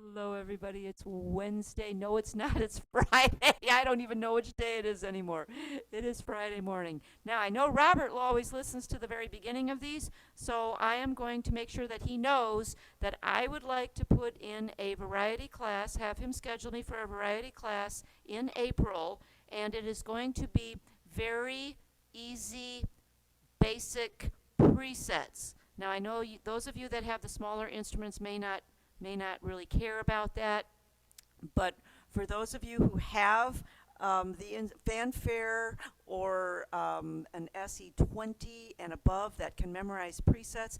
Hello, everybody. It's Wednesday. No, it's not. It's Friday. I don't even know which day it is anymore. It is Friday morning. Now, I know Robert always listens to the very beginning of these, so I am going to make sure that he knows that I would like to put in a variety class, have him schedule me for a variety class in April, and it is going to be very easy, basic presets. Now, I know those of you that have the smaller instruments may not really care about that. But for those of you who have fanfare or an SE20 and above that can memorize presets,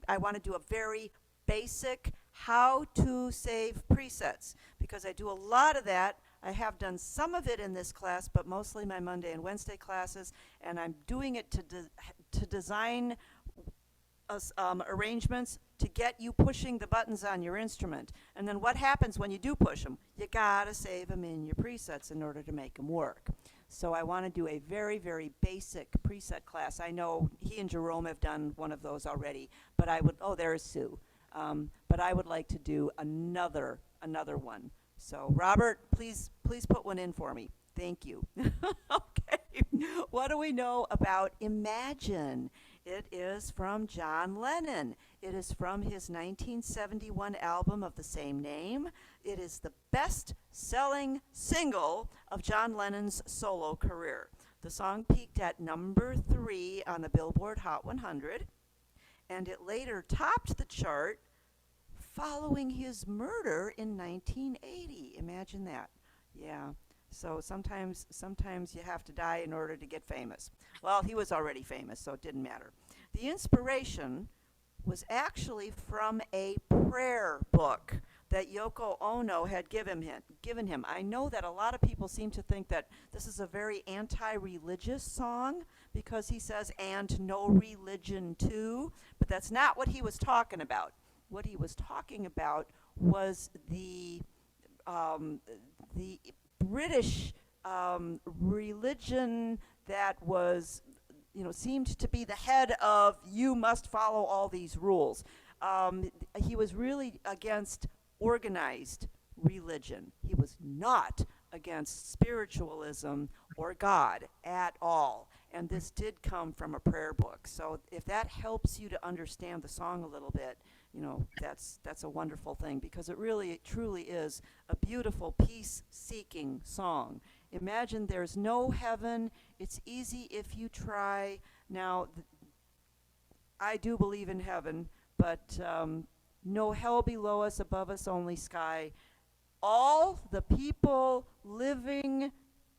I want to do a very basic how to save presets because I do a lot of that. I have done some of it in this class, but mostly my Monday and Wednesday classes, and I'm doing it to design arrangements to get you pushing the buttons on your instrument. And then what happens when you do push them? You gotta save them in your presets in order to make them work. So I want to do a very, very basic preset class. I know he and Jerome have done one of those already, but there's Sue. But I would like to do another one. So Robert, please put one in for me. Thank you. Okay. What do we know about Imagine? It is from John Lennon. It is from his 1971 album of the same name. It is the best-selling single of John Lennon's solo career. The song peaked at number 3 on the Billboard Hot 100, and it later topped the chart following his murder in 1980. Imagine that. Yeah. So sometimes you have to die in order to get famous. Well, he was already famous, so it didn't matter. The inspiration was actually from a prayer book that Yoko Ono had given him. I know that a lot of people seem to think that this is a very anti-religious song because he says, and no religion too, but that's not what he was talking about. What he was talking about was the British religion that was, seemed to be the head of you must follow all these rules. He was really against organized religion. He was not against spiritualism or God at all. And this did come from a prayer book. So if that helps you to understand the song a little bit, that's a wonderful thing because it truly is a beautiful peace-seeking song. Imagine there's no heaven. It's easy if you try. Now, I do believe in heaven, but no hell below us, above us only sky. All the people living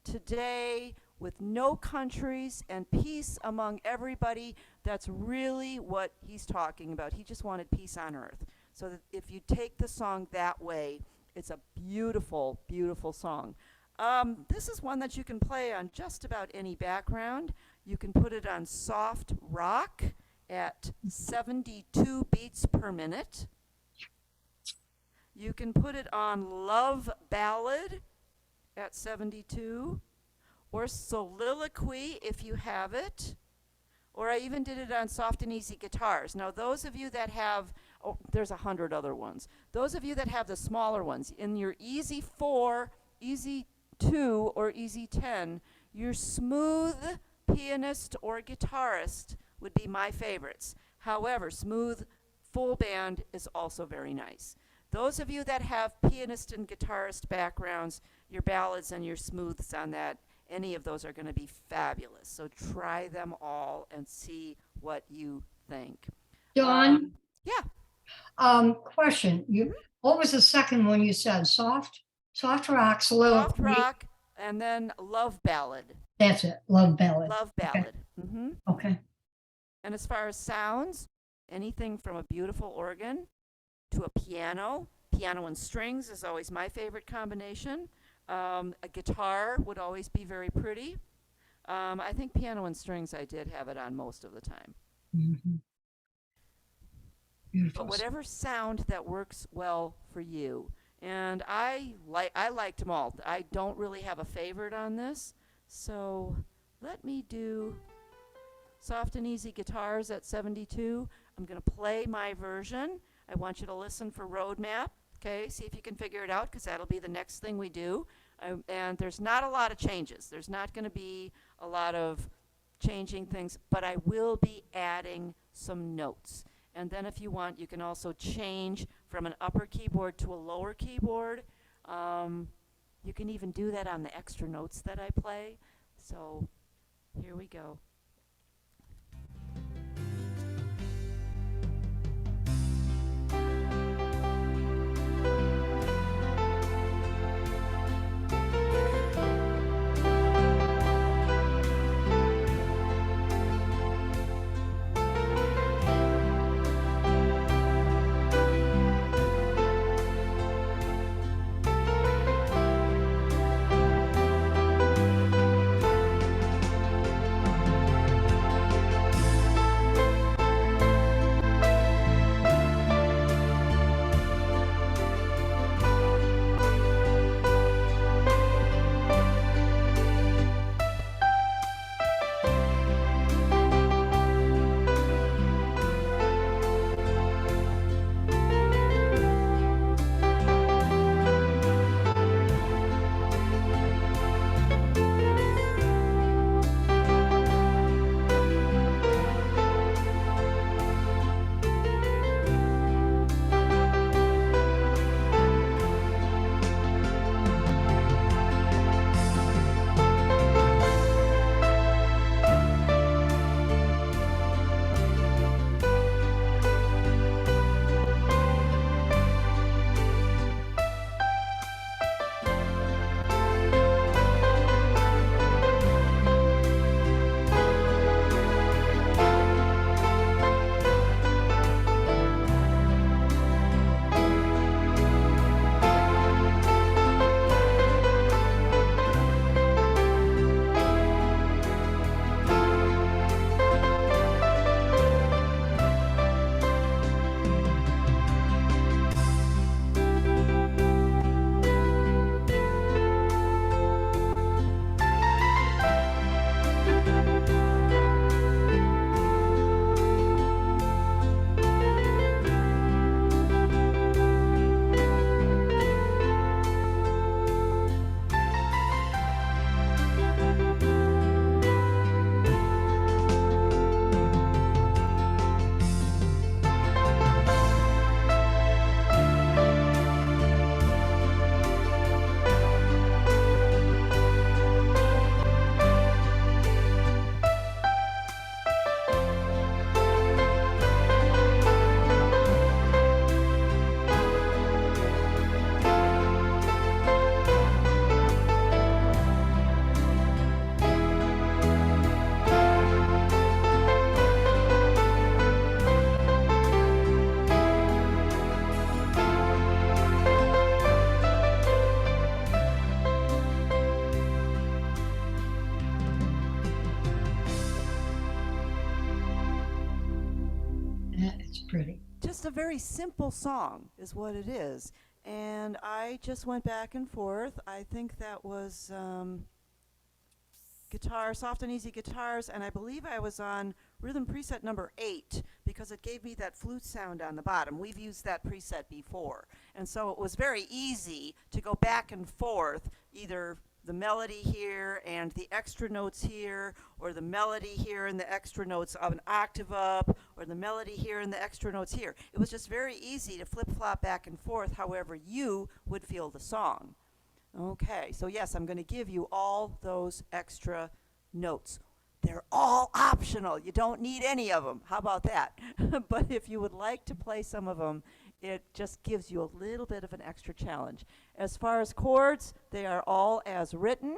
today with no countries and peace among everybody, that's really what he's talking about. He just wanted peace on earth. So that if you take the song that way, it's a beautiful, beautiful song. This is one that you can play on just about any background. You can put it on soft rock at 72 beats per minute. You can put it on love ballad at 72, or soliloquy if you have it, or I even did it on soft and easy guitars. Now, those of you that have, there's 100 other ones. Those of you that have the smaller ones, in your easy 4, easy 2, or easy 10, your smooth pianist or guitarist would be my favorites. However, smooth full band is also very nice. Those of you that have pianist and guitarist backgrounds, your ballads and your smooths on that, any of those are going to be fabulous. So try them all and see what you think. Dawn, Yeah. question. What was the second one you said? Soft rock, soliloquy. Soft rock and then love ballad. That's it. Love ballad. Love ballad. Mm-hmm. Okay. And as far as sounds, anything from a beautiful organ to a piano. Piano and strings is always my favorite combination. A guitar would always be very pretty. I think piano and strings, I did have it on most of the time. Mm-hmm. Beautiful. But whatever sound that works well for you. And I liked them all. I don't really have a favorite on this. So let me do soft and easy guitars at 72. I'm going to play my version. I want you to listen for roadmap. Okay, see if you can figure it out because that'll be the next thing we do. And there's not a lot of changes. There's not going to be a lot of changing things, but I will be adding some notes. And then if you want, you can also change from an upper keyboard to a lower keyboard. You can even do that on the extra notes that I play. So here we go. It's pretty. Just a very simple song is what it is. And I just went back and forth. I think that was guitar, soft and easy guitars, and I believe I was on rhythm preset number 8 because it gave me that flute sound on the bottom. We've used that preset before. And so it was very easy to go back and forth, either the melody here and the extra notes here, or the melody here and the extra notes of an octave up, or the melody here and the extra notes here. It was just very easy to flip-flop back and forth however you would feel the song. Okay, so yes, I'm going to give you all those extra notes. They're all optional. You don't need any of them. How about that? But if you would like to play some of them, it just gives you a little bit of an extra challenge. As far as chords, they are all as written,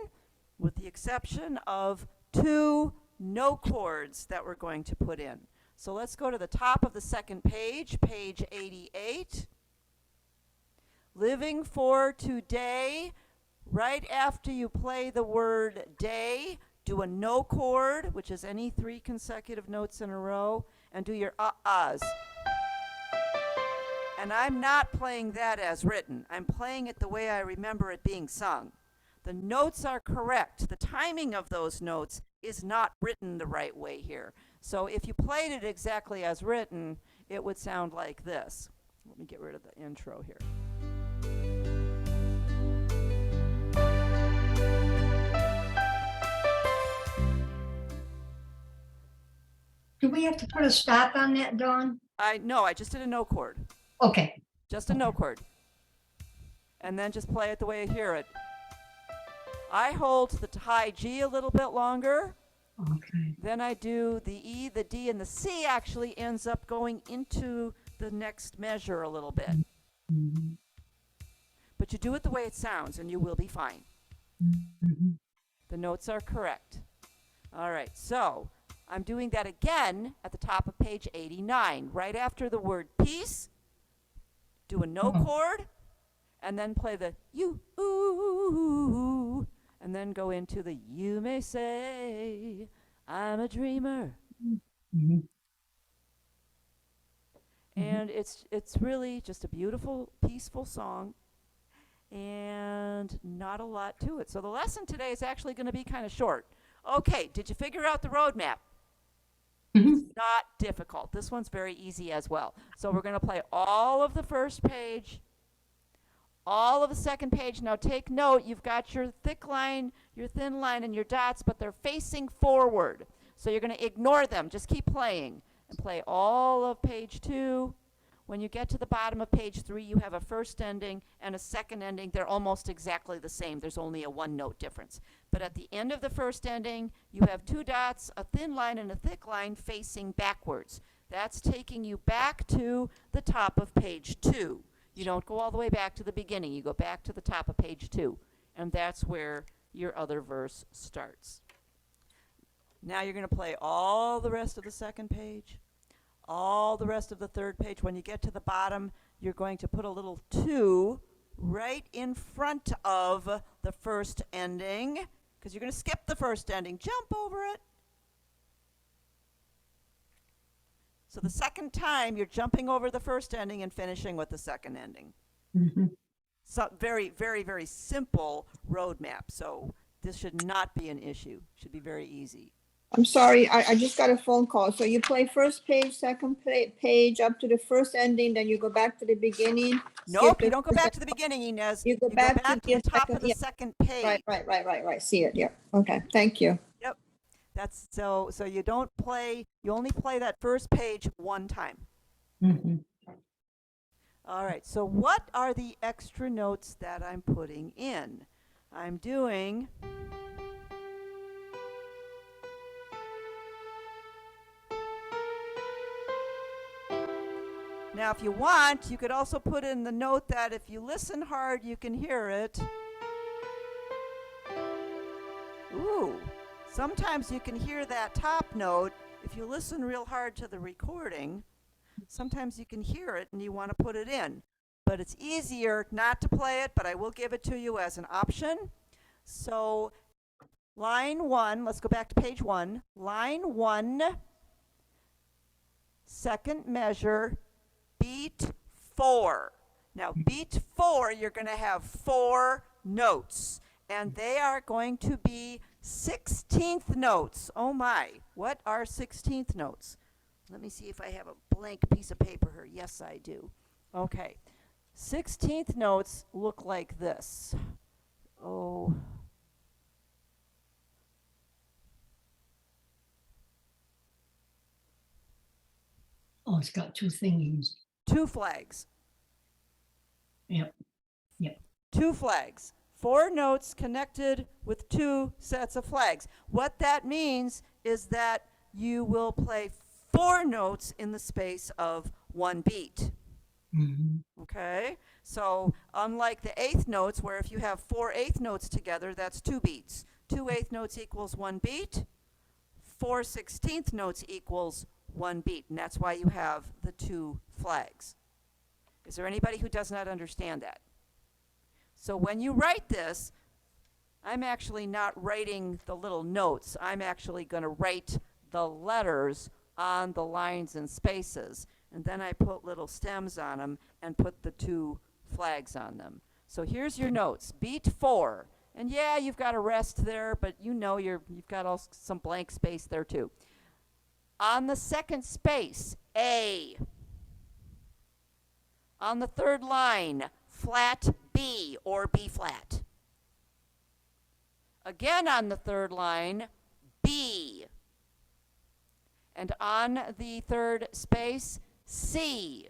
with the exception of 2 no chords that we're going to put in. So let's go to the top of the second page, page 88. Living for today. Right after you play the word day, do a no chord, which is any 3 consecutive notes in a row, and do your uh-uhs. And I'm not playing that as written. I'm playing it the way I remember it being sung. The notes are correct. The timing of those notes is not written the right way here. So if you played it exactly as written, it would sound like this. Let me get rid of the intro here. Do we have to put a stop on that, Dawn? No, I just did a no chord. Okay. Just a no chord. And then just play it the way I hear it. I hold the high G a little bit longer. Okay. Then I do the E, the D, and the C actually ends up going into the next measure a little bit. Mhm. But you do it the way it sounds, and you will be fine. Mhm. The notes are correct. All right, so I'm doing that again at the top of page 89. Right after the word peace, do a no chord, and then play the you, ooh, and then go into the you may say, I'm a dreamer. Mhm. And it's really just a beautiful, peaceful song and not a lot to it. So the lesson today is actually going to be kind of short. Okay, did you figure out the roadmap? Mhm. It's not difficult. This one's very easy as well. So we're going to play all of the first page, all of the second page. Now take note, you've got your thick line, your thin line, and your dots, but they're facing forward. So you're going to ignore them. Just keep playing and play all of page 2. When you get to the bottom of page 3, you have a first ending and a second ending. They're almost exactly the same. There's only a one-note difference. But at the end of the first ending, you have 2 dots, a thin line, and a thick line facing backwards. That's taking you back to the top of page 2. You don't go all the way back to the beginning. You go back to the top of page 2. And that's where your other verse starts. Now you're going to play all the rest of the second page, all the rest of the third page. When you get to the bottom, you're going to put a little 2 right in front of the first ending, because you're going to skip the first ending. Jump over it. So the second time, you're jumping over the first ending and finishing with the second ending. Mhm. So very, very, very simple roadmap. So this should not be an issue. Should be very easy. I'm sorry, I just got a phone call. So you play first page, second page, up to the first ending, then you go back to the beginning. Nope, skip you the don't go first back to the beginning, Inez. You go You go back back to to the the top second, of the yeah. second page. Right. See it, yeah. Okay, thank you. Yep. That's so you don't play, you only play that first page one time. Mhm. All right, so what are the extra notes that I'm putting in? I'm doing now, if you want, you could also put in the note that if you listen hard, you can hear it. Ooh, sometimes you can hear that top note. If you listen real hard to the recording, sometimes you can hear it and you want to put it in. But it's easier not to play it, but I will give it to you as an option. So line 1, let's go back to page 1. Line 1, second measure, beat 4. Now, beat 4, you're going to have 4 notes, and they are going to be 16th notes. Oh my, what are 16th notes? Let me see if I have a blank piece of paper here. Yes, I do. Okay. 16th notes look like this. Oh. Oh, it's got 2 thingies. 2 flags. Yep. 2 flags. 4 notes connected with 2 sets of flags. What that means is that you will play 4 notes in the space of 1 beat. Mhm. Okay? So unlike the eighth notes, where if you have 4 eighth notes together, that's 2 beats. 2 eighth notes equals 1 beat. 4 16th notes equals 1 beat. And that's why you have the 2 flags. Is there anybody who does not understand that? So when you write this, I'm actually not writing the little notes. I'm actually going to write the letters on the lines and spaces. And then I put little stems on them and put the 2 flags on them. So here's your notes. Beat 4. And yeah, you've got a rest there, but you know you've got some blank space there too. On the second space, A. On the third line, flat B or B flat. Again on the third line, B. And on the third space, C.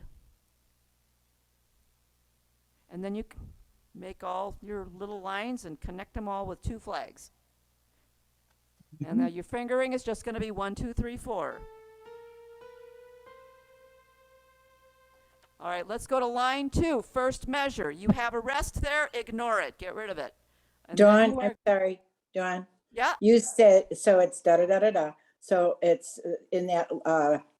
And then you make all your little lines and connect them all with 2 flags. And now your fingering is just going to be 1, 2, 3, 4. All right, let's go to line 2, first measure. You have a rest there, ignore it, get rid of it. And then Dawn, you I'm are- sorry, Dawn. yeah, You said, so it's da da da da da. So it's in that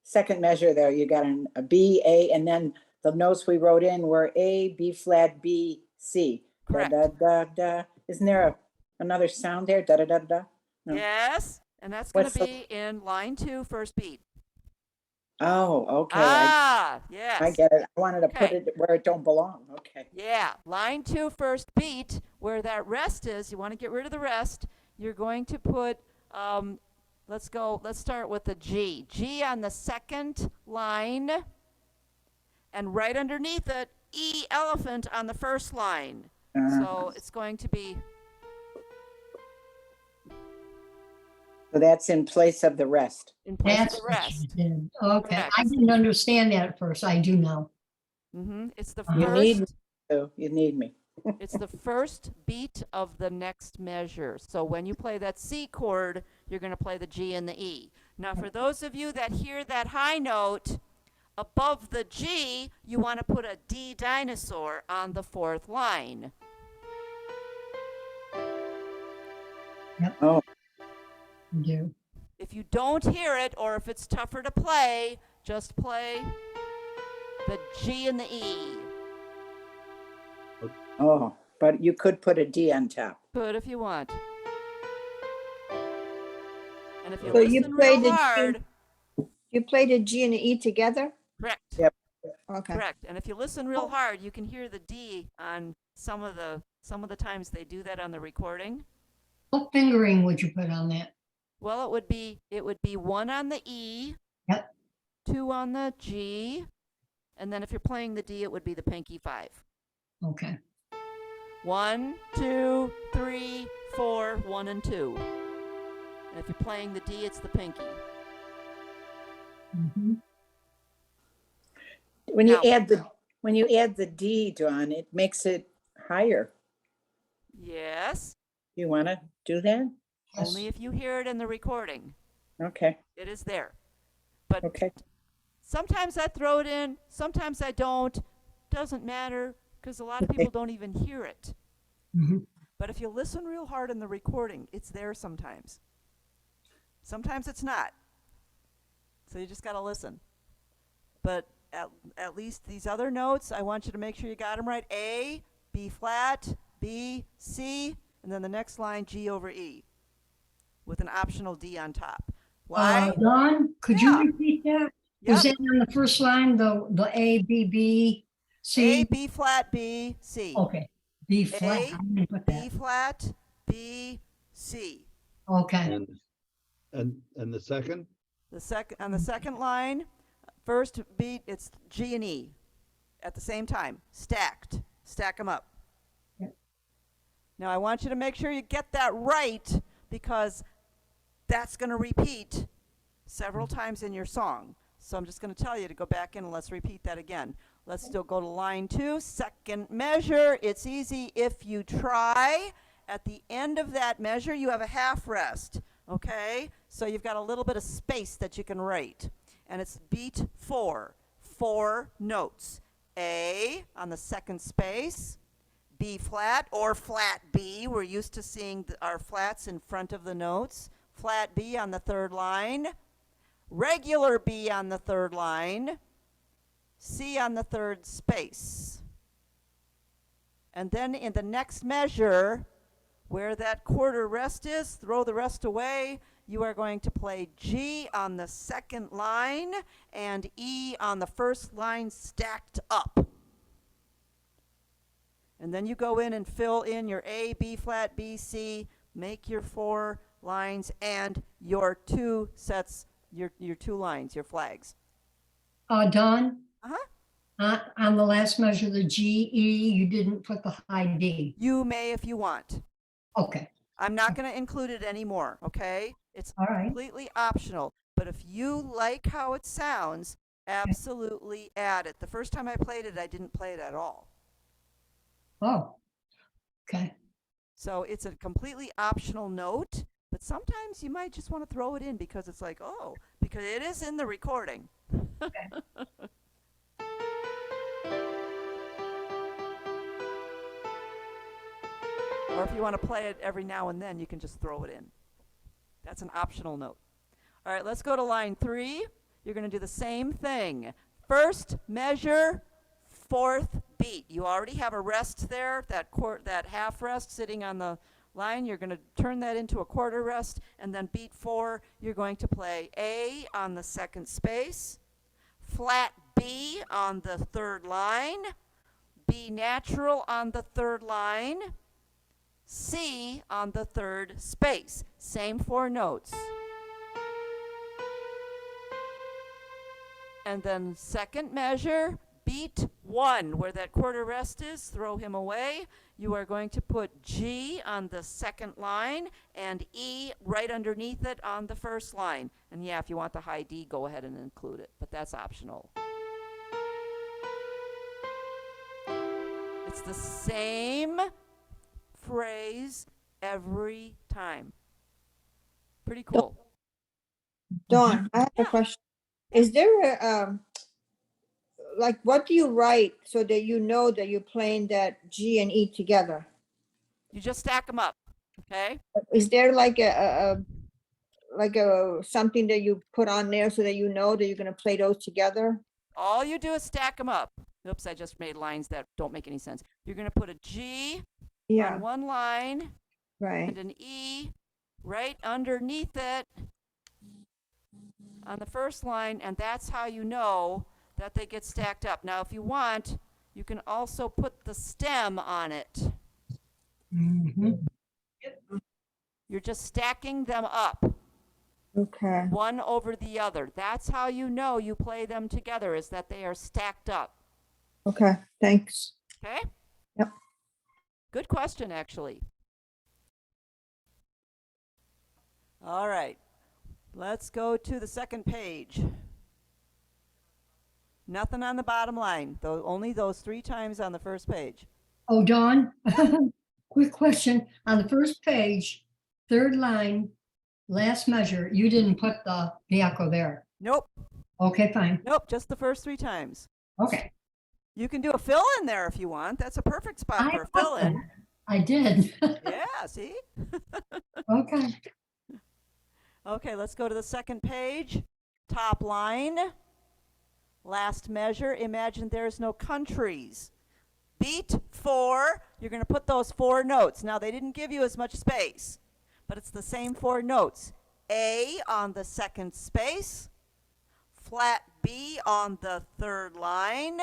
second measure there, you got a B, A, and then the notes we wrote in were A, B flat, B, C. Da Correct. da da da. Isn't there another sound there? Da da da da. No. yes, and that's going What's to the- be in line 2, first beat. Oh, okay. Yes. I get it. I wanted to put Okay. it where it don't belong. Okay. Yeah, line 2, first beat, where that rest is, you want to get rid of the rest. You're going to put, let's start with the G. G on the second line, and right underneath it, E elephant on the first line. So it's going to be, So that's in place of the rest. in place That's of the what you rest. did. Okay, I Correct. didn't understand that at first. I do now. It's the You need me. first, So you need me. it's the first beat of the next measure. So when you play that C chord, you're going to play the G and the E. Now, for those of you that hear that high note above the G, you want to put a D dinosaur on the fourth line. Oh, I do. If you don't hear it, or if it's tougher to play, just play the G and the E. oh, but you could put a D on top. Good if you want. And if you So you listen play real the G- hard, You play the G and the E together? correct. Yep. Okay. Correct. And if you listen real hard, you can hear the D on some of the times they do that on the recording. What fingering would you put on that? Well, it would be 1 on the E, Yep. 2 on the G, and then if you're playing the D, it would be the pinky 5. Okay. 1, 2, 3, 4, 1 and 2. And if you're playing the D, it's the pinky. Mhm. When you Now- add the D, Dawn, it makes it higher. Yes, You want to do that? Yes. only if you hear it in the recording. Okay, It is there. But okay. sometimes I throw it in, sometimes I don't. Doesn't matter, because a lot of people don't even hear it. Mhm. But if you listen real hard in the recording, it's there sometimes. Sometimes it's not. So you just got to listen. But at least these other notes, I want you to make sure you got them right. A, B flat, B, C, and then the next line, G over E, with an optional D on top. Why? Dawn, could Yeah. you repeat that? Was Yep. that on the first line, the A, B, B, C? A, B flat, B, C. Okay, B flat. A, I didn't put B that. flat, B, C. Okay, And the second? On the second line, first beat, it's G and E at the same time, stacked. Stack them up. Yep. Now I want you to make sure you get that right, because that's going to repeat several times in your song. So I'm just going to tell you to go back in and let's repeat that again. Let's still go to line 2, second measure. It's easy if you try. At the end of that measure, you have a half rest, okay? So you've got a little bit of space that you can write. And it's beat 4, 4 notes. A on the second space, B flat or flat B. We're used to seeing our flats in front of the notes. Flat B on the third line, regular B on the third line, C on the third space. And then in the next measure, where that quarter rest is, throw the rest away. You are going to play G on the second line and E on the first line stacked up. And then you go in and fill in your A, B flat, B, C, make your 4 lines and your 2 sets, your 2 lines, your flags. Dawn, Uh-huh. On the last measure, the G, E, you didn't put the high D. You may if you want. Okay, I'm not going to include it anymore, okay? It's all right. completely optional. But if you like how it sounds, absolutely add it. The first time I played it, I didn't play it at all. Oh, okay. So it's a completely optional note, but sometimes you might just want to throw it in because it's like, oh, because it is in the recording. Or if you want to play it every now and then, you can just throw it in. That's an optional note. All right, let's go to line 3. You're going to do the same thing. First measure, fourth beat. You already have a rest there, that half rest sitting on the line. You're going to turn that into a quarter rest, and then beat 4, you're going to play A on the second space, flat B on the third line, B natural on the third line, C on the third space. Same 4 notes. And then second measure, beat 1, where that quarter rest is, throw him away. You are going to put G on the second line and E right underneath it on the first line. And yeah, if you want the high D, go ahead and include it, but that's optional. It's the same phrase every time. Pretty cool. Dawn, I have a Yeah. question. Is there a, like, what do you write so that you know that you're playing that G and E together? You just stack them up, okay? Is there like a something that you put on there so that you know that you're gonna play those together? All you do is stack them up. Oops, I just made lines that don't make any sense. You're going to put a G Yeah, on one line right. and an E right underneath it on the first line, and that's how you know that they get stacked up. Now, if you want, you can also put the stem on it. Mhm. You're just stacking them up, Okay. one over the other. That's how you know you play them together, is that they are stacked up. Okay, thanks. Okay? Yep. Good question, actually. All right. Let's go to the second page. Nothing on the bottom line, though, only those 3 times on the first page. Oh, Dawn, quick question. On the first page, third line, last measure, you didn't put the echo there. Nope, Okay, fine. nope, just the first 3 times. Okay. You can do a fill in there if you want. That's a perfect spot I for a put fill in. that. I did. Yeah, see? Okay. Okay, let's go to the second page. Top line. Last measure. Imagine there's no countries. Beat 4. You're going to put those 4 notes. Now, they didn't give you as much space, but it's the same 4 notes. A on the second space. Flat B on the third line.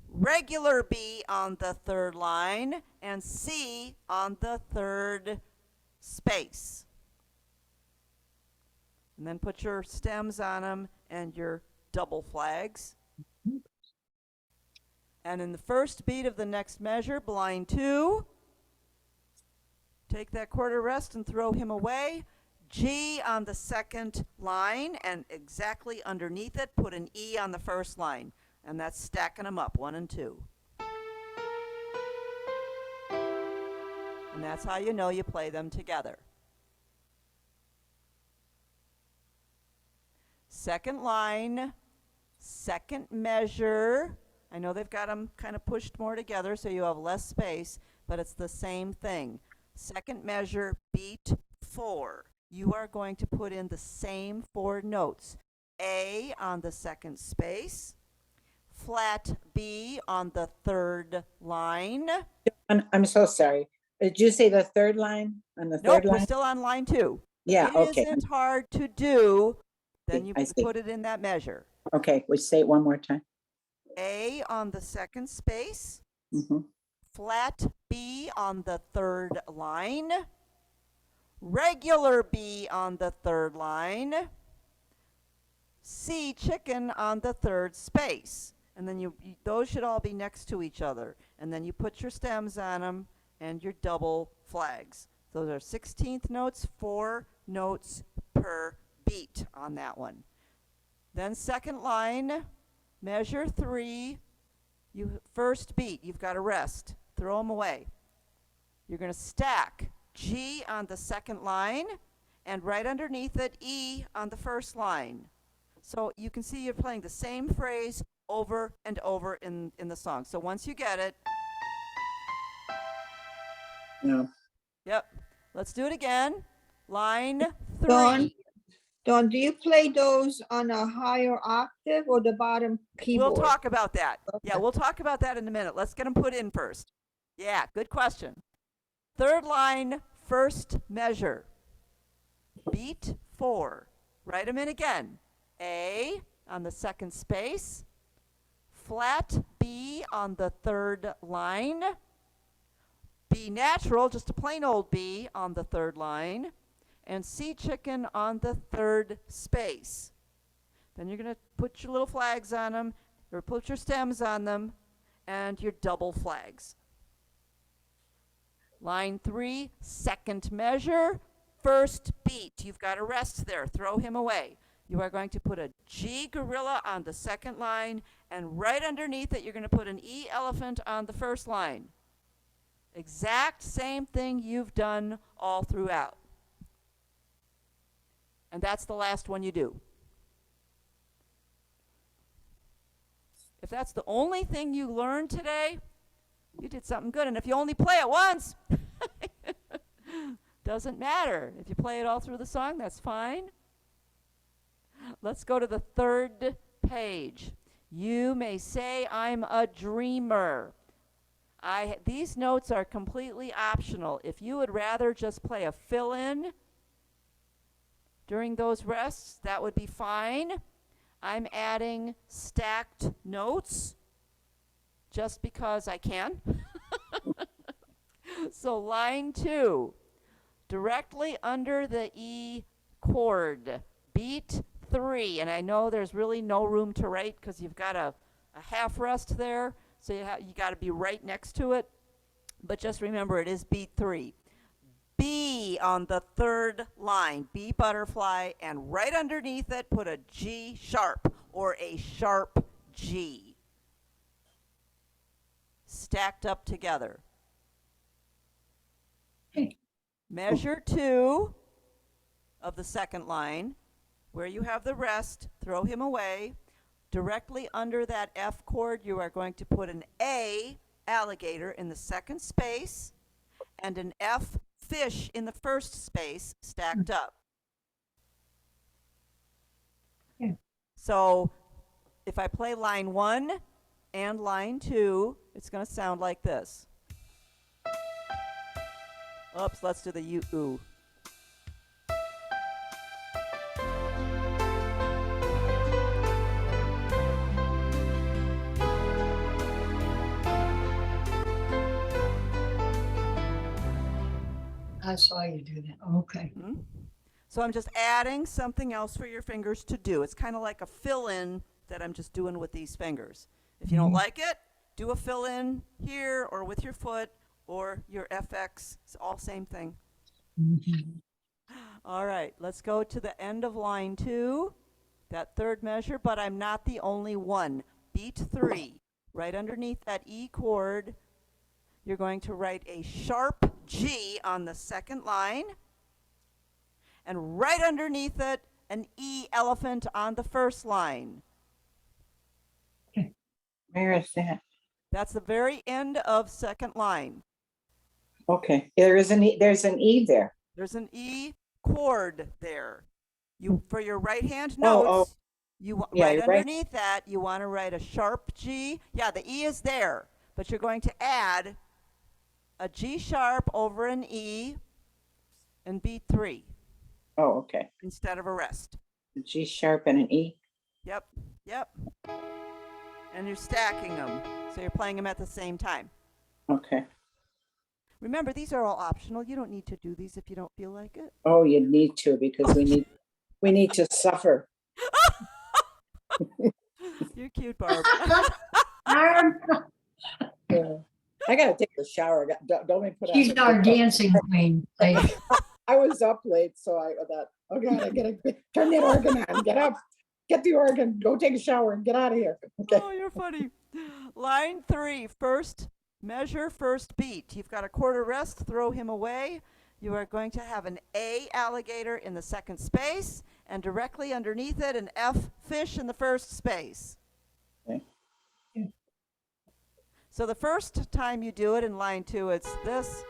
Regular B on the third line. And C on the third space. And then put your stems on them and your double flags. And in the first beat of the next measure, blind 2, take that quarter rest and throw him away. G on the second line, and exactly underneath it, put an E on the first line. And that's stacking them up, 1 and 2. And that's how you know you play them together. Second line, second measure. I know they've got them kind of pushed more together so you have less space, but it's the same thing. Second measure, beat 4. You are going to put in the same 4 notes. A on the second space, flat B on the third line. I'm so sorry. Did you say the third line on the Nope, third we're line? still on line 2. Yeah, It okay. isn't hard to do. Then you I see. put it in that measure. Okay, we say it one more time. A on the second space, Mhm. flat B on the third line, regular B on the third line, C chicken on the third space. And then those should all be next to each other. And then you put your stems on them and your double flags. Those are 16th notes, 4 notes per beat on that one. Then second line, measure 3, first beat, you've got to rest. Throw them away. You're going to stack G on the second line and right underneath it, E on the first line. So you can see you're playing the same phrase over and over in the song. So once you get it, No. yep, let's do it again. Line 3. Dawn, do you play those on a higher octave or the bottom keyboard? We'll talk about that. Yeah, Okay. we'll talk about that in a minute. Let's get them put in first. Yeah, good question. Third line, first measure. Beat 4. Write them in again. A on the second space. Flat B on the third line. B natural, just a plain old B on the third line. And C chicken on the third space. Then you're going to put your little flags on them, or put your stems on them, and your double flags. Line 3, second measure, first beat. You've got to rest there. Throw him away. You are going to put a G gorilla on the second line, and right underneath it, you're going to put an E elephant on the first line. Exact same thing you've done all throughout. And that's the last one you do. If that's the only thing you learned today, you did something good. And if you only play it once, doesn't matter. If you play it all through the song, that's fine. Let's go to the third page. You may say I'm a dreamer. These notes are completely optional. If you would rather just play a fill-in during those rests, that would be fine. I'm adding stacked notes just because I can. So line 2, directly under the E chord, beat 3. And I know there's really no room to write because you've got a half rest there, so you got to be right next to it. But just remember, it is beat 3. B on the third line, B butterfly, and right underneath it, put a G sharp or a sharp G. Stacked up together. Okay. Measure 2 of the second line, where you have the rest, throw him away. Directly under that F chord, you are going to put an A, alligator, in the second space, and an F, fish, in the first space, stacked up. Yeah. So if I play line 1 and line 2, it's going to sound like this. Oops, let's do the U. I saw you do that. Okay. Mm-hmm. So I'm just adding something else for your fingers to do. It's kind of like a fill-in that I'm just doing with these fingers. If you don't like it, do a fill-in here or with your foot or your FX. It's all same thing. Mhm. All right, let's go to the end of line 2, that third measure, but I'm not the only one. Beat 3, right underneath that E chord, you're going to write a sharp G on the second line, and right underneath it, an E elephant on the first line. Where is that? That's the very end of second line. Okay, there's an E there. There's an E chord there. You, for your right hand Oh, notes, yeah, right you're right. underneath that, you want to write a sharp G. Yeah, the E is there, but you're going to add a G sharp over an E and beat 3 Oh, okay. instead of a rest. A G sharp and an E. Yep, yep. And you're stacking them, so you're playing them at the same time. Okay. Remember, these are all optional. You don't need to do these if you don't feel like it. Oh, you need to because we need to suffer. You're cute, Barb. Barb, Yeah. I gotta take a shower. Don't we put on she's the our good- dancing queen. Like, I was up late, so I thought, oh God, I gotta turn that organ on, get up, get the organ, go take a shower and get out of here. Okay. Oh, you're funny. Line 3, first measure, first beat. You've got a quarter rest, throw him away. You are going to have an A alligator in the second space, and directly underneath it, an F fish in the first space. Okay. So the first time you do it in line 2, it's this.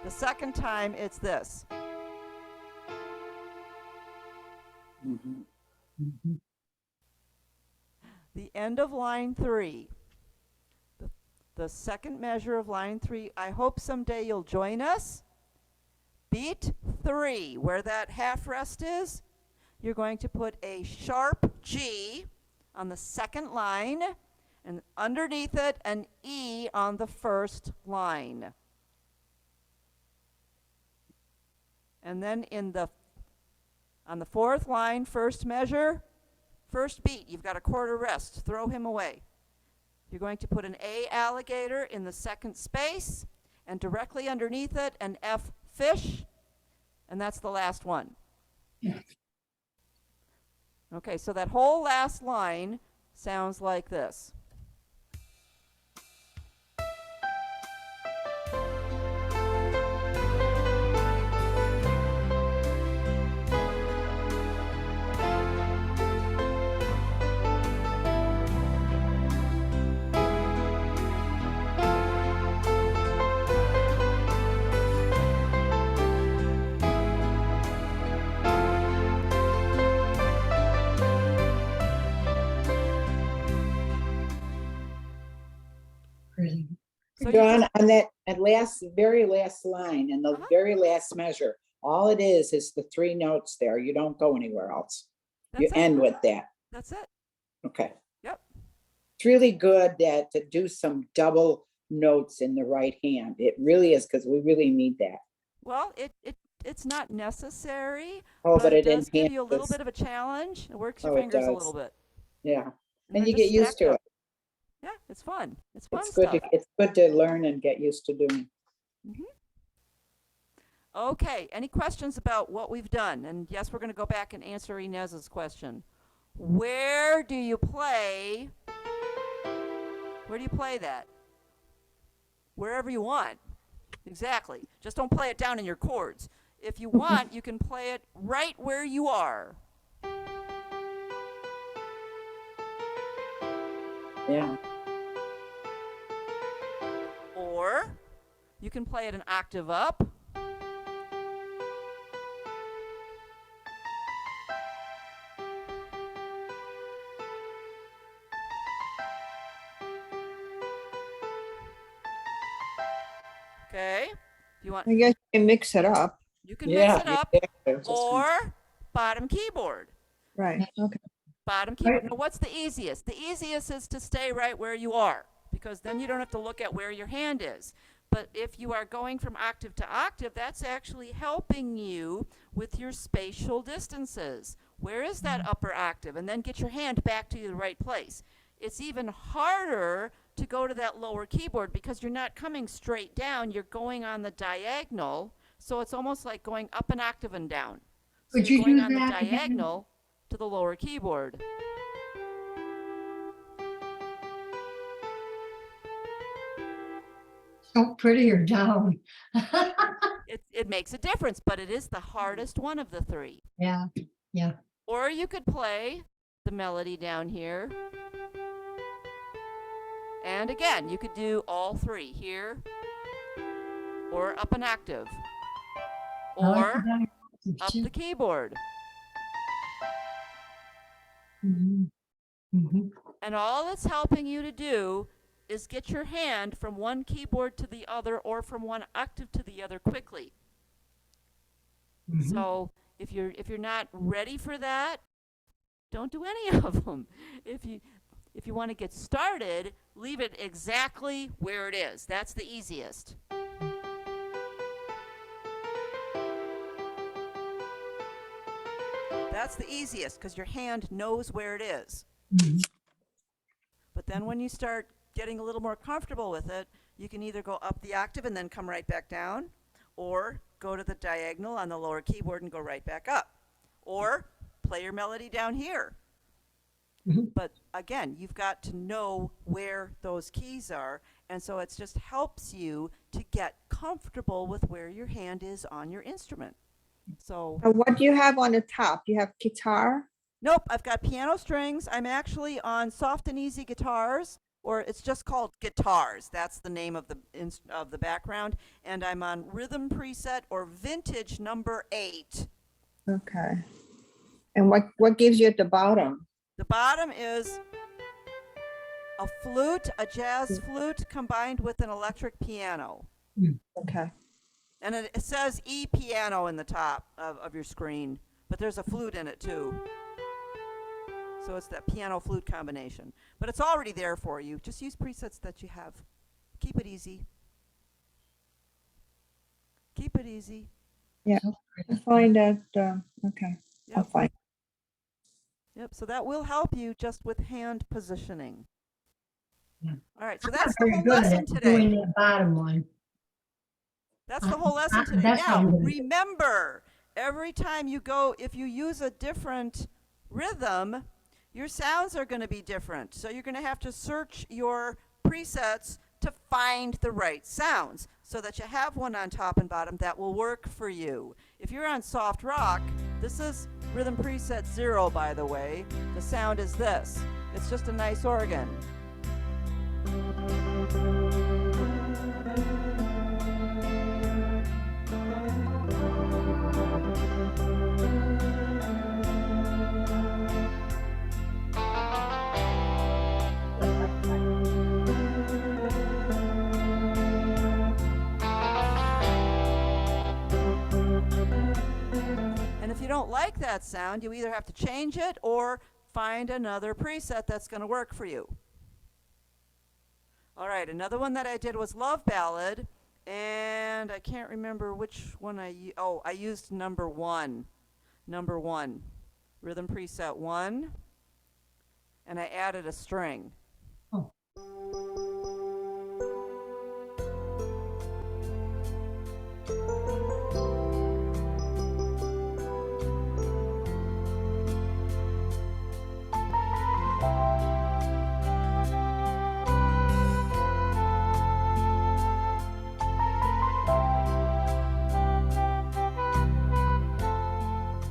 The second time, it's this. Mhm. The end of line 3. The second measure of line 3. I hope someday you'll join us. Beat 3, where that half rest is, you're going to put a sharp G on the second line, and underneath it, an E on the first line. And then on the fourth line, first measure, first beat, you've got a quarter rest. Throw him away. You're going to put an A alligator in the second space, and directly underneath it, an F fish, and that's the last one. Okay, so that whole last line sounds like this. pretty. So you John, just, on that very last line and the Uh-huh. very last measure, all it is the 3 notes there. You don't go anywhere else. You that's it. end with that. That's it. Okay. Yep. It's really good to do some double notes in the right hand. It really is, because we really need that. Well, it's not necessary, Oh, but but it it does give you a little enhances. bit of a challenge. It works your Oh, it fingers a does. little bit. Yeah. And And they're you just get used stacked to up. it. Yeah, it's fun. It's fun It's good stuff. it's good to learn and get used to doing. Okay, any questions about what we've done? And yes, we're going to go back and answer Inez's question. Where do you play? Where do you play that? Wherever you want. Exactly. Just don't play it down in your chords. If you want, you can play it right where you are. Yeah. Or you can play it an octave up. Okay? If you want, I guess you can mix it up. you can Yeah. mix it up. exactly. Just- Or bottom keyboard. Right, okay. Bottom keyboard. Now, what's the easiest? The easiest is to stay right where you are, because then you don't have to look at where your hand is. But if you are going from octave to octave, that's actually helping you with your spatial distances. Where is that upper octave? And then get your hand back to the right place. It's even harder to go to that lower keyboard because you're not coming straight down, you're going on the diagonal. So it's almost like going up an octave and down. So Would you're you going do on the that again? diagonal to the lower keyboard. So pretty or down. It makes a difference, but it is the hardest one of the 3. Yeah, yeah. Or you could play the melody down here. And again, you could do all 3 here, or up an octave, I like or the up the keyboard. Mhm, mhm. And all it's helping you to do is get your hand from one keyboard to the other or from one octave to the other quickly. Mhm. So if you're not ready for that, don't do any of them. If you want to get started, leave it exactly where it is. That's the easiest. That's the easiest because your hand knows where it is. Mhm. But then when you start getting a little more comfortable with it, you can either go up the octave and then come right back down, or go to the diagonal on the lower keyboard and go right back up, or play your melody down here. Mhm. But again, you've got to know where those keys are, and so it just helps you to get comfortable with where your hand is on your instrument. So, What do you have on the top? You have guitar? nope, I've got piano strings. I'm actually on Soft and Easy Guitars, or it's just called Guitars. That's the name of the background, and I'm on Rhythm Preset or Vintage number 8. Okay. And what gives you at the bottom? The bottom is a flute, a jazz flute combined with an electric piano. Okay. And it says E piano in the top of your screen, but there's a flute in it too. So it's that piano flute combination. But it's already there for you. Just use presets that you have. Keep it easy. Keep it easy. I find that, okay, I'll Yep. find. Yep. So that will help you just with hand positioning. Yeah. All right. So I'm not that's the very whole good lesson at today. doing the bottom one. That's the whole lesson today. That's Now, what I'm gonna do. remember, every time you go, if you use a different rhythm, your sounds are going to be different. So you're going to have to search your presets to find the right sounds so that you have one on top and bottom that will work for you. If you're on soft rock, this is rhythm preset 0, by the way. The sound is this. It's just a nice organ. And if you don't like that sound, you either have to change it or find another preset that's going to work for you. All right, another one that I did was Love Ballad, and I can't remember which one I used number 1. Number 1. Rhythm preset 1, and I added a string. Oh.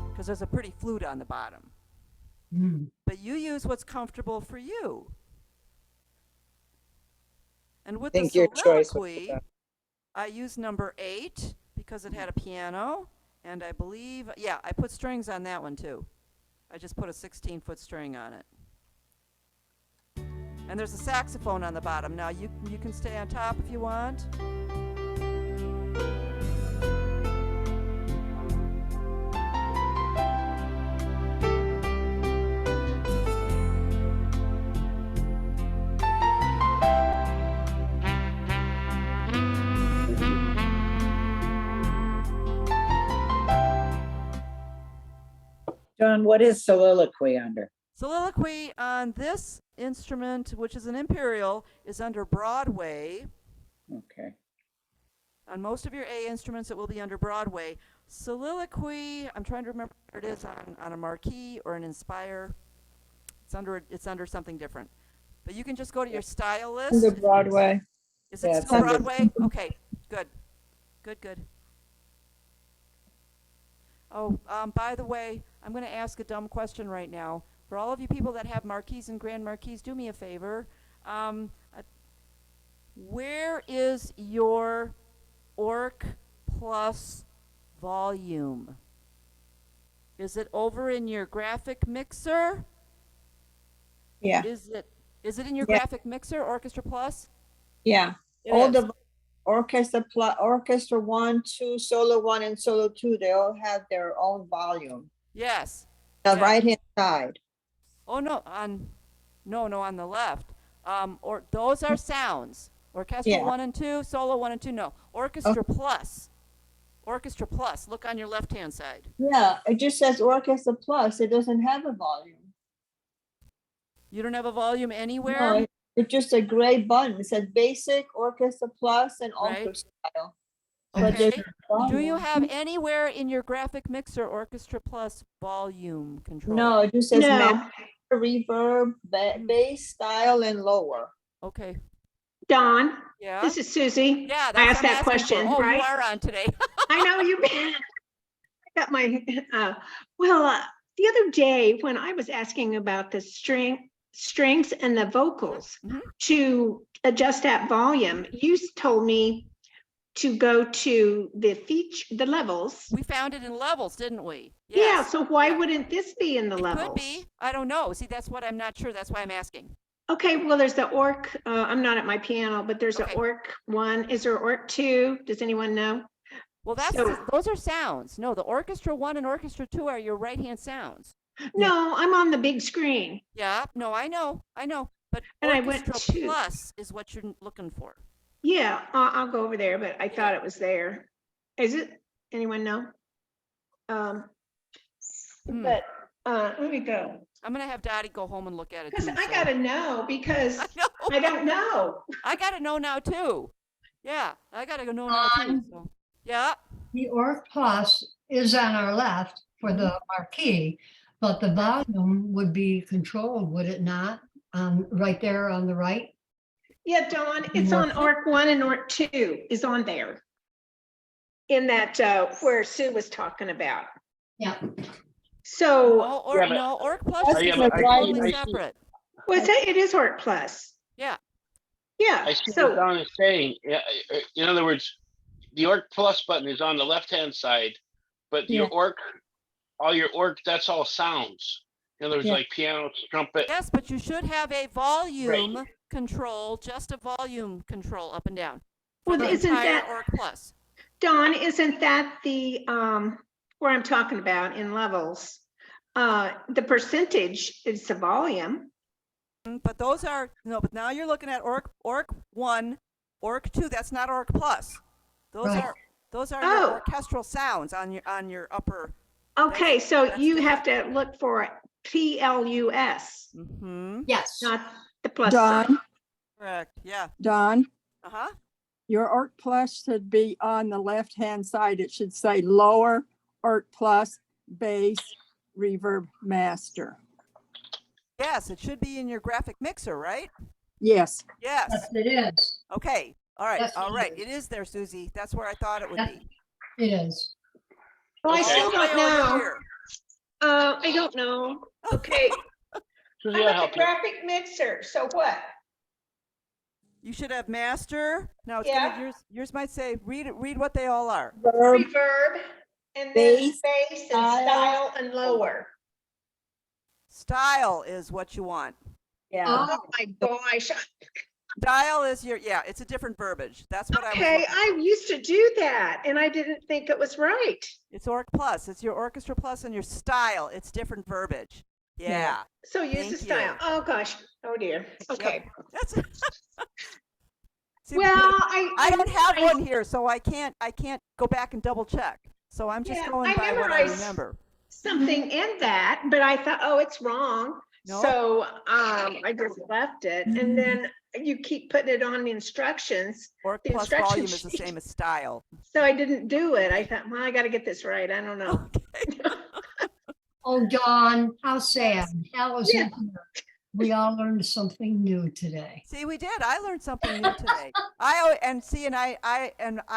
Because there's a pretty flute on the bottom. Mm. But you use what's comfortable for you. And with Think the your choice was soliloquy, the best. I used number 8 because it had a piano, and I believe, yeah, I put strings on that one too. I just put a 16-foot string on it. And there's a saxophone on the bottom. Now you can stay on top if you want. Dawn, what is soliloquy under? Soliloquy on this instrument, which is an imperial, is under Broadway. Okay. On most of your A instruments, it will be under Broadway. Soliloquy, I'm trying to remember where it is on a marquee or an Inspire. It's under something different. But you can just go to your style list. The Broadway. Is it Yeah, it's still under- Broadway? Okay, good. Good. Oh, by the way, I'm going to ask a dumb question right now. For all of you people that have marquees and grand marquees, do me a favor. Where is your Orc Plus volume? Is it over in your graphic mixer? Yeah, Is it in your Yeah. graphic mixer, Orchestra Plus? yeah. It All is. the orchestra 1, 2, solo 1, and solo 2, they all have their own volume. Yes. The Yeah. right-hand side. Oh no, on the left. Or those are sounds. Orchestra Yeah. 1 and 2, solo 1 and 2. No, Orchestra Plus. Orchestra Plus. Look on your left-hand side. Yeah, it just says Orchestra Plus. It doesn't have a volume. You don't have a volume No, anywhere? it's just a gray button. It says basic, orchestra plus, and Right. ultra style. And But there's Okay. no Do you volume. have anywhere in your graphic mixer Orchestra Plus volume control? No, it just says No. master, reverb, bass, style, and lower. Okay. Dawn, Yeah. this is Susie. Yeah, I that's what asked I'm that asking for. question, Oh, you right? are on today. I know you. I got my, the other day when I was asking about the strings and the vocals Mhm. to adjust that volume, you told me to go to the levels. We found it in levels, didn't we? Yeah, Yes. so why Yeah. wouldn't this be in the It levels? could be. I don't know. See, that's what I'm not sure. That's why I'm asking. Okay, well, there's the orc, I'm not at my piano, but there's Okay. an orc 1. Is there orc 2? Does anyone know? Well, So- those are sounds. No, the Orchestra 1 and Orchestra 2 are your right-hand sounds. No, I'm on the big screen. Yeah. No, I know. But And I went Orchestra to- Plus is what you're looking for. Yeah, I'll go over there, but I thought it was there. Is it? Anyone know? Hmm. But let me go. I'm gonna have Dottie go home and look at it Because too. I so- gotta know, because I know. I don't know. I gotta know now too. Yeah, I gotta go know now too. So. Yeah. The Orc Plus is on our left for the marquee, but the volume would be controlled, would it not? Right there on the right? Yeah, Dawn, it's on orc 1 and orc 2 is on there. In that, where Sue was talking about. Yeah. So, No, Yeah, but- no, Orc Plus That's is yeah, but I- totally I see- separate. was that, it is orc plus. Yeah. Yeah, I see what so, Don is saying. Yeah, in other words, the orc plus button is on the left-hand side, but your Yeah. orc, all your orc, that's all sounds. In other words, Yeah. like piano, trumpet. Yes, but you should have a volume control, just a volume control up and down. for Well, the isn't entire that- Orc Plus. Dawn, isn't that the, where I'm talking about in levels? The percentage is the volume. But those are, no, but now you're looking at Orc 1, Orc 2, that's not Orc Plus. Those Right. are, those are Oh. your orchestral sounds on your upper. Okay, so that's you have to look for PLUS, Mm-hmm. Yes. not the plus sign. Dawn, Correct, yeah. Dawn, Uh-huh. your Orc Plus should be on the left-hand side. It should say lower Orc Plus, bass, reverb, master. Yes, it should be in your graphic mixer, right? Yes, Yes. Yes, it is. Okay. All right. Yes, All it right. is. It is there, Susie. That's where I thought it would Yes. be. It is. Well, I Okay. still All the way don't over know. here. I don't know. Okay, Susie, I'm I'll at help the you. graphic mixer, so what? You should have master. Now, it's Yeah. yours might say, read what they all are. verb, Reverb, and then Bass, bass and style. style and lower. Style is what you want. yeah. Oh my gosh. Style is it's a different verbiage. That's what Okay, I was. I used to do that and I didn't think it was right. It's Orc Plus. It's your Orchestra Plus and your style. It's different verbiage. Yeah. So use Thank the style. you. Oh gosh. Oh dear. Okay. That's. See, Well, I don't have one here, so I can't go back and double check. So I'm just Yeah, going I by what I memorized- remember. something in that, but I thought, oh, it's wrong. No. So I just left it. Mm-hmm. And then you keep putting it on the instructions. Orc the Plus instruction volume is the sheet. same as style. So I didn't do it. I thought, well, I got to get this right. I don't know. Oh, Dawn, how sad. Alice, Yeah. we all learned something new today. See, we did. I learned something new today. I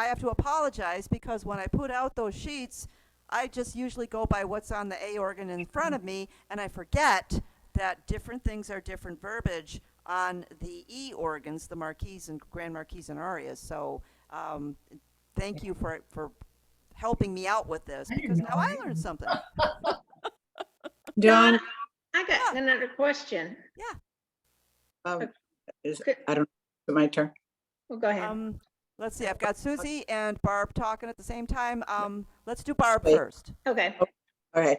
have to apologize because when I put out those sheets, I just usually go by what's on the A organ in front of me, and I forget that different things are different verbiage on the E organs, the marquise and grand marquise and arias. So, thank you for helping me out with this I didn't because know now I either. learned something. Dawn, I got another question. I Okay. don't, is it my turn? Well, go ahead. Let's see. I've got Susie and Barb talking at the same time. Let's do Barb Wait. first. Okay. All right,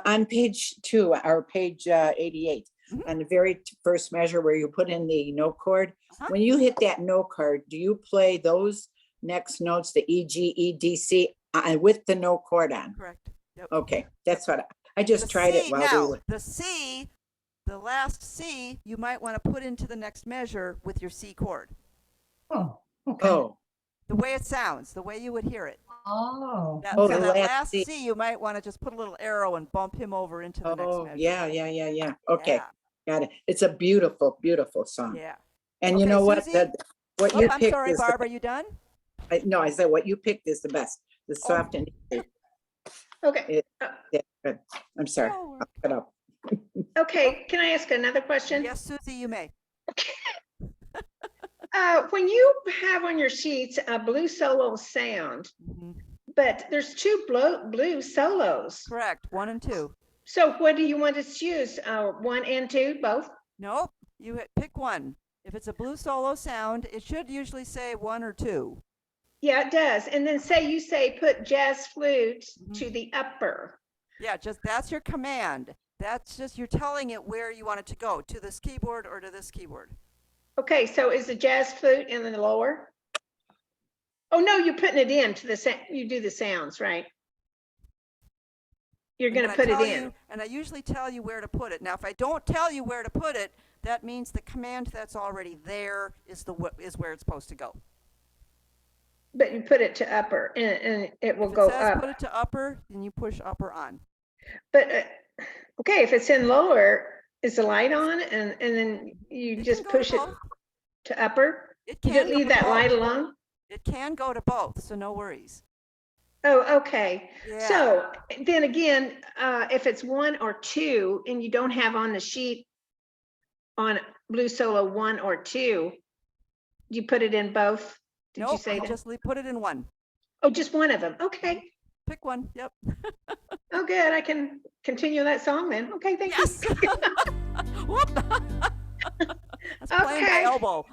on page 2, or page 88, Mhm. on the very first measure where you put in the note chord, Uh-huh. when you hit that note chord, do you play those next notes, the E, G, E, D, C, with the note chord on? Correct. Yep. Okay, that's what, I just The tried it C while now, we were, the C The last C you might want to put into the next measure with your C chord. Oh, okay. Oh, The way it sounds, the way you would hear it. Oh, That, Oh, so the that last last C. C, you might want to just put a little arrow and bump him over into the next oh, measure. yeah. Okay, Yeah. got it. It's a beautiful, beautiful song. Yeah. And you Okay, know what? Susie? What Oh, you I'm picked sorry, is the Barb. Are you done? no, I said what you picked is the best. The soft and easy. Okay, It- Yeah, good. I'm sorry. Oh, I'll cut up. okay, can I ask another question? yes, Susie, you may. When you have on your sheets a blue solo sound, Mhm. but there's two blue solos. Correct. 1 and 2. So what do you want us to choose? 1 and 2, both? Nope. You pick one. If it's a blue solo sound, it should usually say 1 or 2. Yeah, it does. And then you say put jazz flute Mhm. to the upper. Yeah, just that's your command. That's just you're telling it where you want it to go, to this keyboard or to this keyboard. Okay, so is the jazz flute in the lower? Oh, no, you're putting it in to the, you do the sounds, right? You're And gonna then I put it tell in. you- and I usually tell you where to put it. Now, if I don't tell you where to put it, that means the command that's already there is is where it's supposed to go. But you put it to upper and it will If it go says up. put it to upper, then you push upper on. But, okay, if it's in lower, is the light on and then you It just can go push to it both. to upper? It You can just go leave to that light both. alone? It can go to both, so no worries. Oh, okay. Yeah. So then again, if it's 1 or 2 and you don't have on the sheet on blue solo 1 or 2, you put it in both? Did you Nope, say that? just put it in one. Oh, just one of them. Okay. Pick one. Yep. Oh, good. I can continue that song then. Okay, thank Yes. you. Whoop. That's playing my Okay. elbow.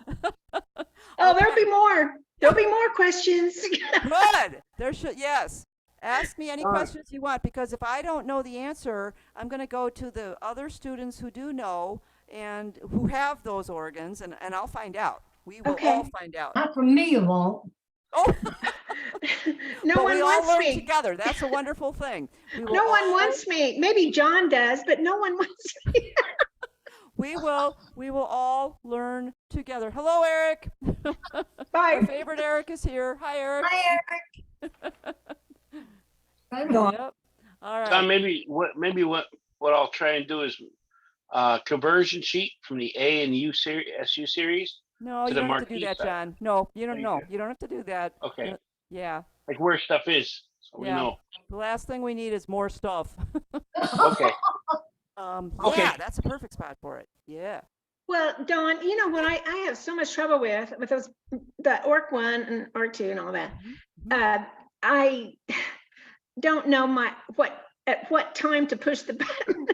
Oh, there'll Okay. be more. There'll be more questions. Good. There should, yes. Ask me any All right. questions you want, because if I don't know the answer, I'm going to go to the other students who do know and who have those organs, and I'll find out. We will Okay. all find out. not from me, you won't. Oh, No but one we all wants learn me. together. That's a wonderful thing. We will No one all- wants me. Maybe John does, but no one wants me. We will all learn together. Hello, Eric. Our Bye. favorite Eric is here. Hi, Eric. Hi, Eric. Yep. All right. John, maybe what I'll try and do is conversion sheet from the A and SU series. No, to you the don't have to do marquee that, side. John. No, you don't Thank know. you. You don't have to do that. Okay, Yeah. like where stuff is, so we Yeah. know. The last thing we need is more stuff. Okay, Okay. Yeah, that's a perfect spot for it. Yeah. Well, Dawn, you know what I have so much trouble with those, the ORC 1 and ORC 2 and all that. I don't know at what time to push the button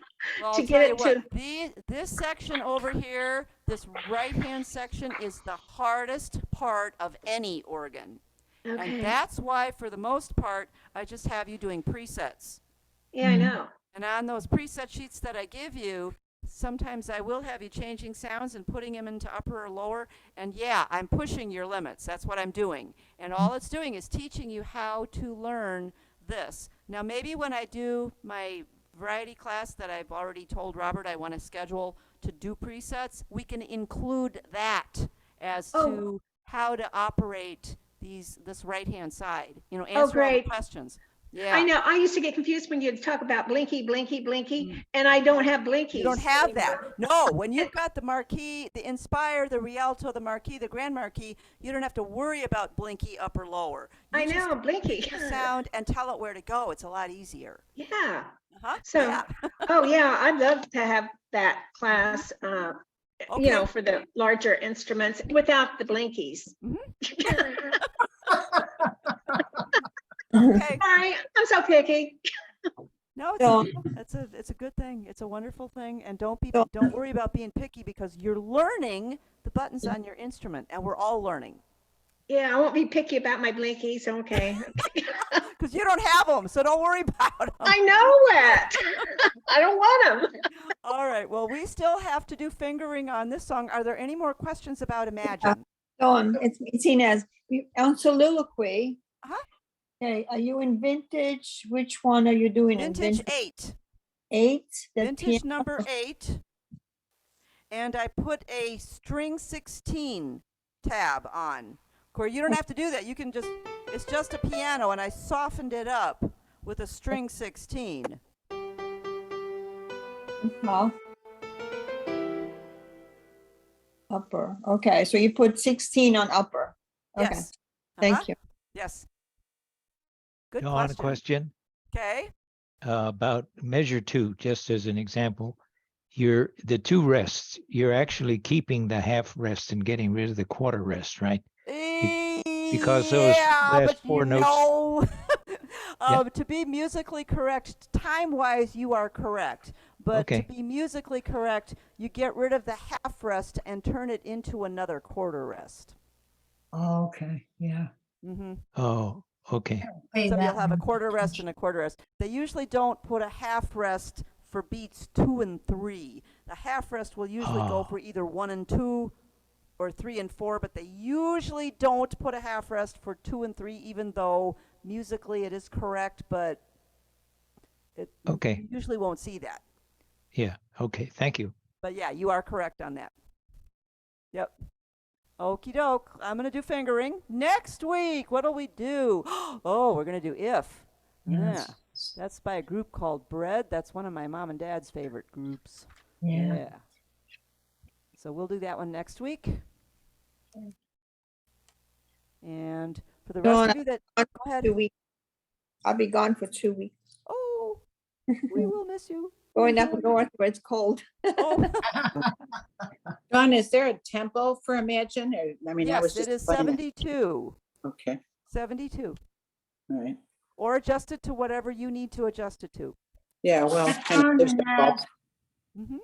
Well, to I'll get tell you it to. what, this section over here, this right-hand section is the hardest part of any organ. Okay. And that's why, for the most part, I just have you doing presets. Yeah, I know. And on those preset sheets that I give you, sometimes I will have you changing sounds and putting them into upper or lower. And yeah, I'm pushing your limits. That's what I'm doing. And all it's doing is teaching you how to learn this. Now, maybe when I do my variety class that I've already told Robert I want to schedule to do presets, we can include that as to how to operate this right-hand side. You know, answer all the great. questions. Yeah. I know. I used to get confused when you'd talk about blinky, blinky, blinky, and I don't have blinkies. You don't have that. anymore. No, when you've got the marquee, the Inspire, the Rialto, the Marquee, the Grand Marquee, you don't have to worry about blinky up or lower. You I just know, blinky. pick the sound and tell it where to go. It's a lot easier. Yeah. Uh-huh. So, yeah. oh yeah, I'd love to have that class, Okay. you know, for the larger instruments without the blinkies. Okay. Sorry, I'm so picky. No, So- it's a good thing. It's a wonderful thing, and don't So- worry about being picky, because you're learning the buttons on your instrument, and we're all learning. Yeah, I won't be picky about my blinkies. Okay. Because you don't have them, so don't worry about them. I know it. I don't want them. All right. Well, we still have to do fingering on this song. Are there any more questions about Imagine? Dawn, it's Inez. On soliloquy. Uh-huh. Okay, are you in vintage? Which one are you doing? In Vintage 8. 8? That Vintage number 8. and I put a string 16 tab on. Corey, you don't have to do that. You can just, it's just a piano, and I softened it up with a string 16. Well, upper. Okay, so you put 16 on upper. Okay, Yes. thank you. Yes. Good Dawn, a question. question Okay. about measure 2, just as an example. The 2 rests, you're actually keeping the half rest and getting rid of the quarter rest, right? Because those Yeah, last but 4 you notes. know, Yeah. to be musically correct, time-wise, you are correct. But to Okay. be musically correct, you get rid of the half rest and turn it into another quarter rest. Okay, yeah. Mm-hmm. Oh, okay. Pay So that you'll have a much quarter rest attention. and a quarter rest. They usually don't put a half rest for beats 2 and 3. The half rest will usually go Oh. for either 1 and 2 or 3 and 4, but they usually don't put a half rest for 2 and 3, even though musically it is correct, but Okay. you usually won't see that. Yeah. Okay. Thank you. But yeah, you are correct on that. Yep. Okie doke. I'm going to do fingering. Next week, what'll we do? Oh, we're going to do If. Yeah. Yes. That's by a group called Bread. That's one of my mom and dad's favorite groups. Yeah. So we'll do that one next week. And for the rest Dawn, of you that, I'm go ahead. 2 weeks. I'll be gone for 2 weeks. Oh, we will miss you. Going We're up going- north where it's cold. Oh, Dawn, is there a tempo for Imagine? Or, I mean, I was yes, just it is playing 72. Okay, 72. all right. Or adjust it to whatever you need to adjust it to. Yeah, well, Have kind of fun, gives the Inez. fault. Hmm.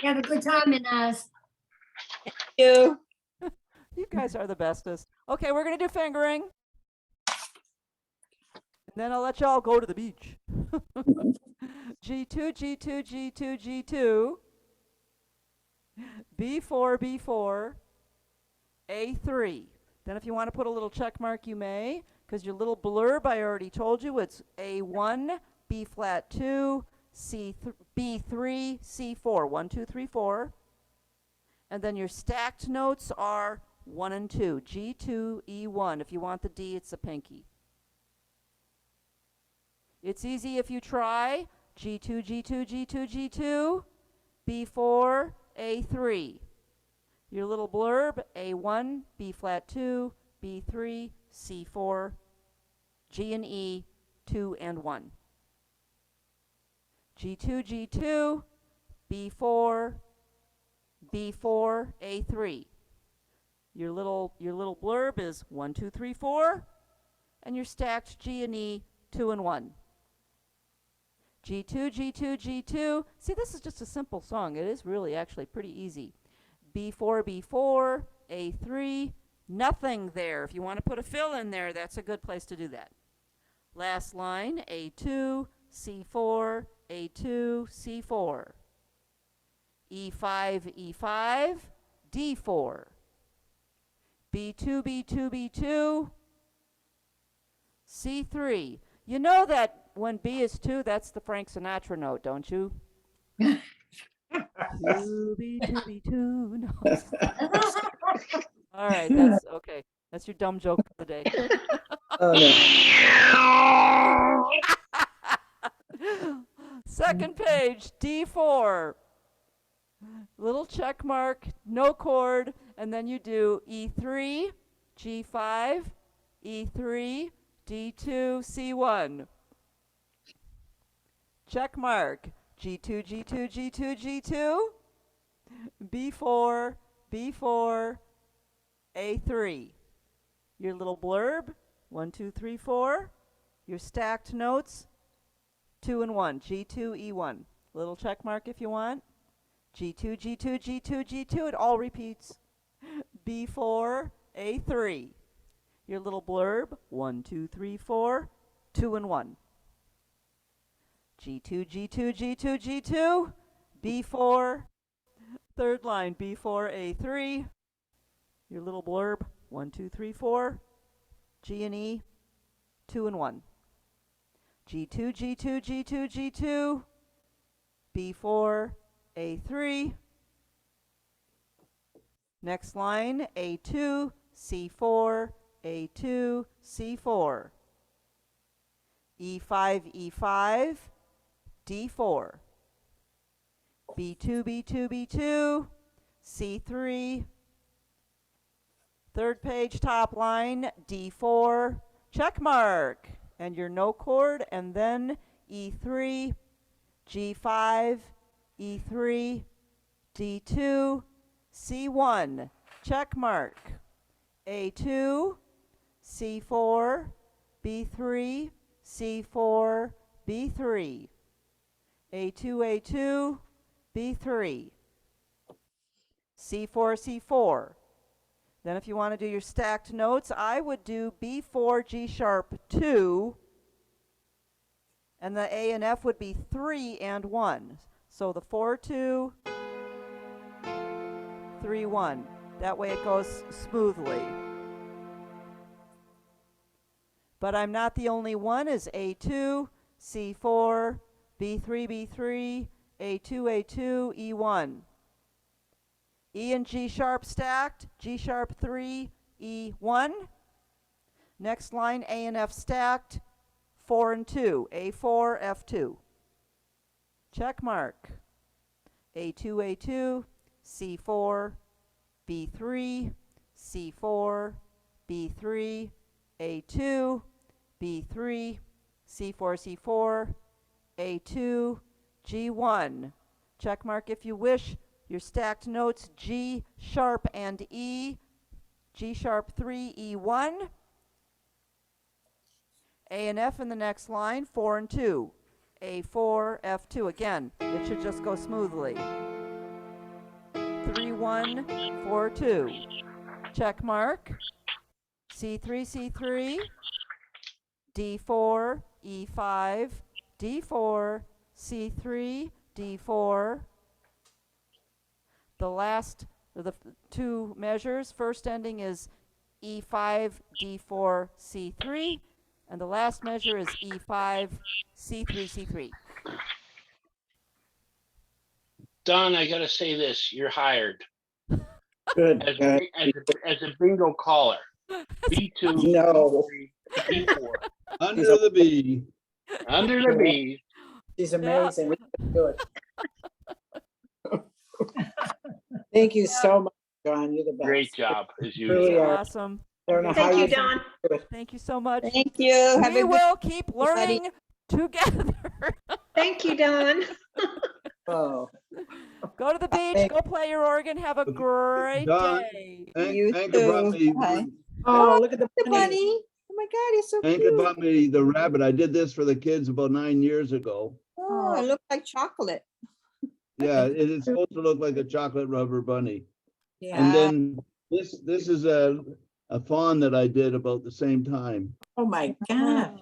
Have a good time, Inez. You. You guys are the bestest. Okay, we're going to do fingering. And then I'll let y'all go to the beach. G2, G2, G2, G2. B4, B4. A3. Then if you want to put a little check mark, you may, because your little blurb, I already told you, it's A1, B flat 2, B3, C4. 1, 2, 3, 4. And then your stacked notes are 1 and 2. G2, E1. If you want the D, it's a pinky. It's easy if you try. G2, G2, G2, G2. B4, A3. Your little blurb, A1, B flat 2, B3, C4, G and E, 2 and 1. G2, G2, B4, B4, A3. Your little blurb is 1, 2, 3, 4, and your stacked G and E, 2 and 1. G2, G2, G2. See, this is just a simple song. It is really actually pretty easy. B4, B4, A3, nothing there. If you want to put a fill in there, that's a good place to do that. Last line, A2, C4, A2, C4. E5, E5, D4. B2, B2, B2, C3. You know that when B is 2, that's the Frank Sinatra note, don't you? 2, B2, B2. No. All right, that's okay. That's your dumb joke for the day. Oh, no. Second page, D4. Little check mark, no chord, and then you do E3, G5, E3, D2, C1. Check mark, G2, G2, G2, G2, B4, B4, A3. Your little blurb, 1, 2, 3, 4. Your stacked notes, 2 and 1, G2, E1. Little check mark if you want. G2, G2, G2, G2, it all repeats. B4, A3. Your little blurb, 1, 2, 3, 4, 2 and 1. G2, G2, G2, G2, B4, third line, B4, A3. Your little blurb, 1, 2, 3, 4, G and E, 2 and 1. G2, G2, G2, G2, B4, A3. Next line, A2, C4, A2, C4. E5, E5, D4. B2, B2, B2, C3. Third page, top line, D4, check mark. And your no chord, and then E3, G5, E3, D2, C1, check mark. A2, C4, B3, C4, B3. A2, A2, B3. C4, C4. Then if you want to do your stacked notes, I would do B4, G sharp 2, and the A and F would be 3 and 1. So the 4, 2, 3, 1. That way it goes smoothly. But I'm not the only one, is A2, C4, B3, B3, A2, A2, E1. E and G sharp stacked, G sharp 3, E1. Next line, A and F stacked, 4 and 2, A4, F2. Check mark. A2, A2, C4, B3, C4, B3, A2, B3, C4, C4, A2, G1. Check mark if you wish. Your stacked notes, G sharp and E, G sharp 3, E1. A and F in the next line, 4 and 2. A4, F2. Again, it should just go smoothly. 3, 1, 4, 2. Check mark. C3, C3. D4, E5, D4, C3, D4. The last of the two measures, first ending is E5, D4, C3, and the last measure is E5, C3, C3. Don, I gotta say this, you're hired Good. as a bingo caller. B2, No. B4, Under the B. under the B. She's amazing. We can do it. Thank you so much, John. You're the best. Great job, as Really usual. are. Awesome. I don't know how Thank you, you Dawn. do it. Thank you so much. Thank you. Have a We good will keep everybody. learning together. Thank you, Dawn. Oh, Go to the beach, go play your organ, have a great Don, day. You Anchor brought too. me, Bye. oh, look at the The bunny. bunny. Oh my God, he's so Anchor cute. brought me the rabbit. I did this for the kids about 9 years ago. Oh, it looks like chocolate. Yeah, it is supposed to look like a chocolate rubber bunny. Yeah. And then this is a fawn that I did about the same time. Oh my God.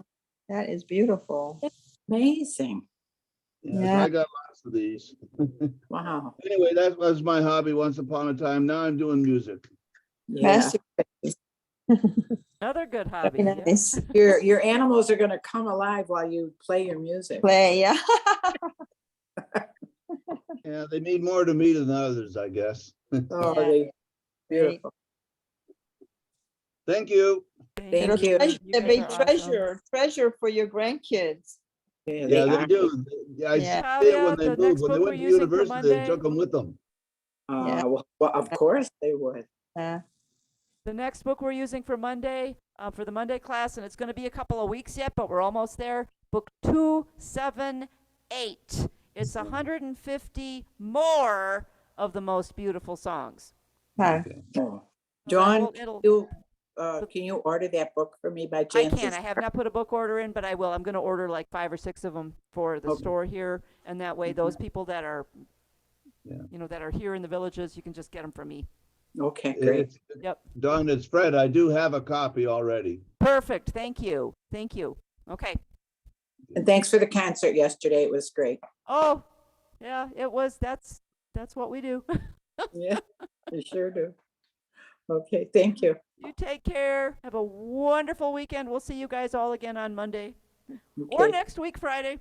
That is beautiful. Amazing. Yeah, so Yeah. I got lots of these. Wow. Anyway, that was my hobby once upon a time. Now I'm doing music. Yeah. Masterpiece. Another good hobby. Very yeah. nice. Your animals are gonna come alive while you play your music. Play, yeah. Yeah, they mean more to me than others, I guess. Oh, Yeah. they, beautiful. Thank you. Thank you. You They're guys big are awesome. treasure for your grandkids. Yeah, Yeah, they are. do. I Yeah. see it when Caveat, they the moved. next When they book went we're to using for university, they Monday- took them with them. Yeah. Well, of course they would. The next book we're using for Monday, for the Monday class, and it's going to be a couple of weeks yet, but we're almost there. Book 278. It's 150 more of the most beautiful songs. Huh. Oh. So John, it'll- can you order that book for me by I chance? can. I have not put a book order in, but I will. I'm going to order like 5 or 6 of them for the Okay. store here, and that way those people that are, Yeah. that are here in the villages, you can just get them from me. Okay, great. It's, Yep. Don, it's Fred. I do have a copy already. Perfect. Thank you. Thank you. Okay. And thanks for the concert yesterday. It was great. Oh, yeah. It was. That's what we do. Yeah, you sure do. Okay, thank you. You take care. Have a wonderful weekend. We'll see you guys all again on Monday or Okay. next week, Friday.